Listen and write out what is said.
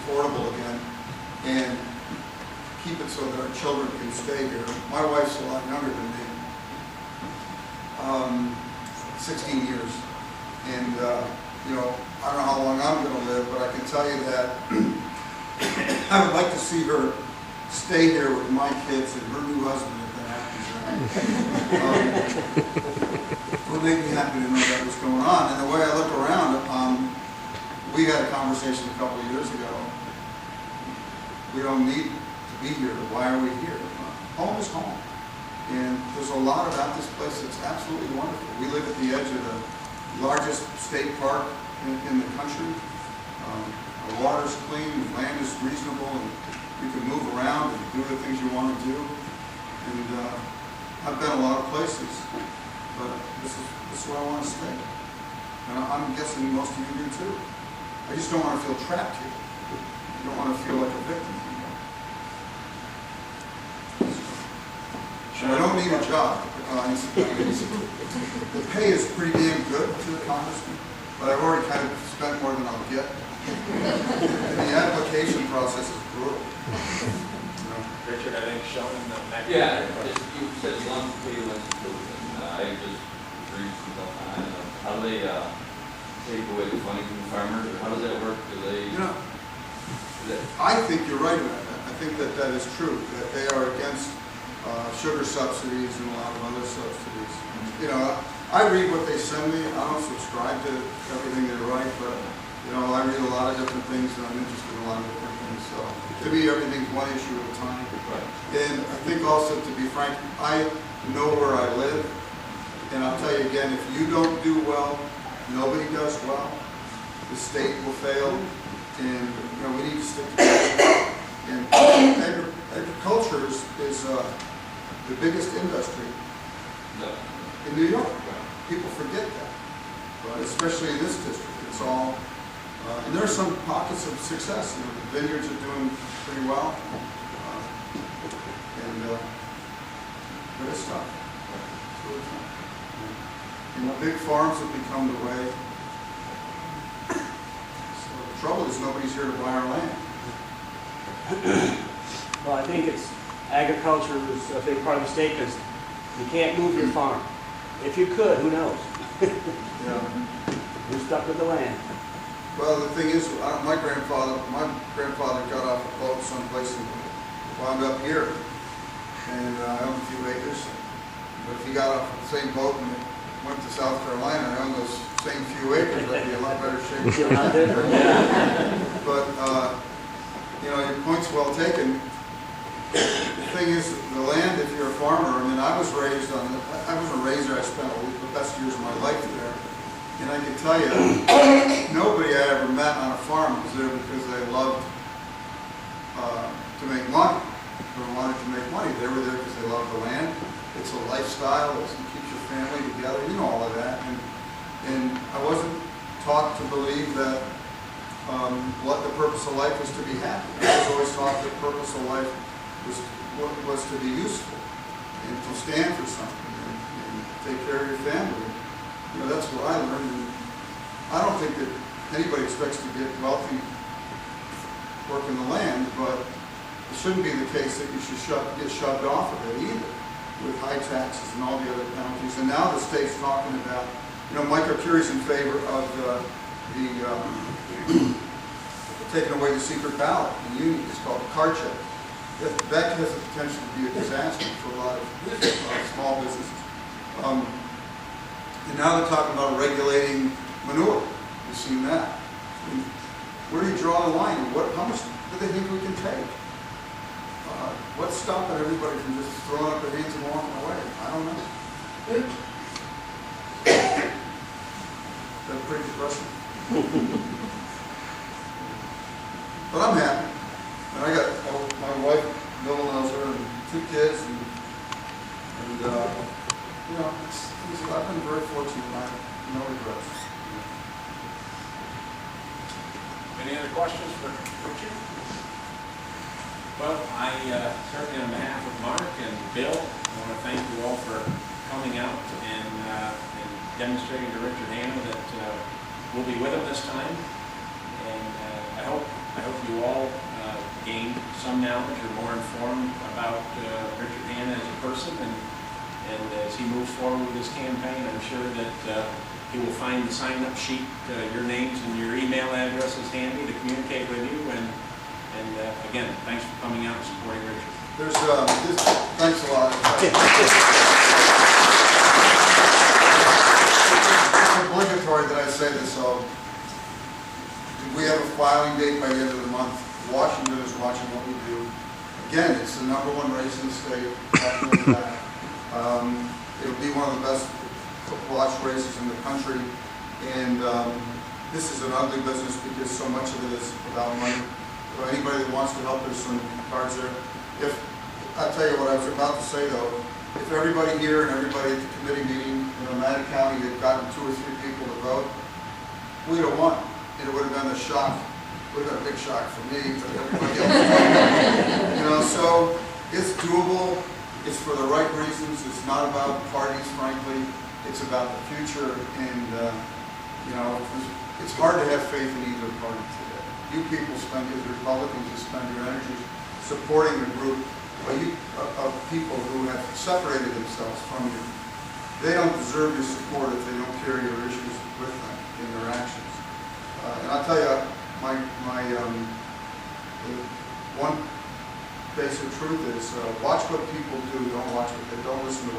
affordable again and keep it so that our children can stay here. My wife's a lot younger than me, 16 years. And, you know, I don't know how long I'm going to live, but I can tell you that I would like to see her stay here with my kids and her new husband if that happens. It would make me happy to know that was going on. And the way I look around, we had a conversation a couple of years ago. We don't need to be here. Why are we here? Home is home. And there's a lot about this place that's absolutely wonderful. We live at the edge of the largest state park in the country. Our water's clean, the land is reasonable, and you can move around and do the things you want to do. And I've been a lot of places, but this is where I want to stay. And I'm guessing most of you do too. I just don't want to feel trapped here. I don't want to feel like a victim anymore. So I don't need a job. The pay is pretty damn good to the congressman, but I've already kind of spent more than I'll get. And the application process is brutal. Richard, I think Sean in the next. Yeah, you said you want to pay less to I just agree with that. How do they take away the funding from the farmers, or how does that work? Do they? You know, I think you're right about that. I think that that is true. That they are against sugar subsidies and a lot of other subsidies. You know, I read what they send me. I don't subscribe to everything they write, but you know, I read a lot of different things, and I'm interested in a lot of different things. So to me, everything's one issue at a time. Right. And I think also, to be frank, I know where I live, and I'll tell you again, if you don't do well, nobody does well. The state will fail, and you know, we need to stick together. And agriculture is the biggest industry in New York. People forget that, but especially in this district. It's all, and there are some pockets of success. You know, the vineyards are doing pretty well, but it's tough. It's really tough. You know, big farms have become the way. So the trouble is nobody's here to buy our land. Well, I think it's agriculture is a big part of the state because you can't move your farm. If you could, who knows? Yeah. You're stuck with the land. Well, the thing is, my grandfather got off a boat someplace and wound up here, and I own a few acres. But if he got off the same boat and went to South Carolina and owned those same few acres, I'd be in a lot better shape. But you know, your point's well taken. The thing is, the land, if you're a farmer, I mean, I was raised on, I was a raiser. I spent the best years of my life there. And I can tell you, nobody I ever met on a farm was there because they loved to make money or wanted to make money. They were there because they loved the land. It's a lifestyle. It keeps your family together. You know all of that. And I wasn't taught to believe that what the purpose of life was to be happy. I was always taught that the purpose of life was to be useful and to stand for something and take care of your family. You know, that's what I learned. And I don't think that anybody expects to get wealthy working the land, but it shouldn't be the case that you should get shoved off of it either, with high taxes and all the other penalties. And now the state's talking about, you know, Mike O'Keefe's in favor of taking away the secret ballot in unions. It's called the card check. That has the potential to be a disaster for a lot of small businesses. And now they're talking about regulating manure. You've seen that. I mean, where do you draw the line? How much do they think we can take? What's stopping everybody from just throwing up their hands and walking away? I don't know. That's pretty depressing. But I'm happy. And I got my wife, Bill knows her, and 2 kids, and you know, I've been very fortunate. I have no regrets. Any other questions for Richard? Well, I certainly on behalf of Mark and Bill, I want to thank you all for coming out and demonstrating to Richard Hanna that we'll be with him this time. And I hope I hope you all gained some knowledge or more informed about Richard Hanna as a person, and as he moves forward with his campaign, I'm sure that he will find the sign-up sheet, your names and your email addresses handy to communicate with you, and again, thanks for coming out and supporting Richard. Thanks a lot. It's obligatory that I say this, so we have a filing date by the end of the month. Washington is watching what we do. Again, it's the #1 race in the state. It'll be one of the best watch races in the country, and this is an ugly business because so much of it is about money. So anybody that wants to help, there's some cards there. I'll tell you what I was about to say though, if everybody here and everybody at the committee meeting in Oneida County had gotten 2 or 3 people to vote, we'd have won. It would have been a shock. It would have been a big shock for me, but everybody else. You know, so it's doable. It's for the right reasons. It's not about parties, frankly. It's about the future, and you know, it's hard to have faith in either party today. You people spend, as Republicans, you spend your energies supporting a group of people who have separated themselves from you. They don't deserve your support if they don't carry your issues with them in their actions. And I'll tell you, the one basic truth is watch what people do, don't listen to what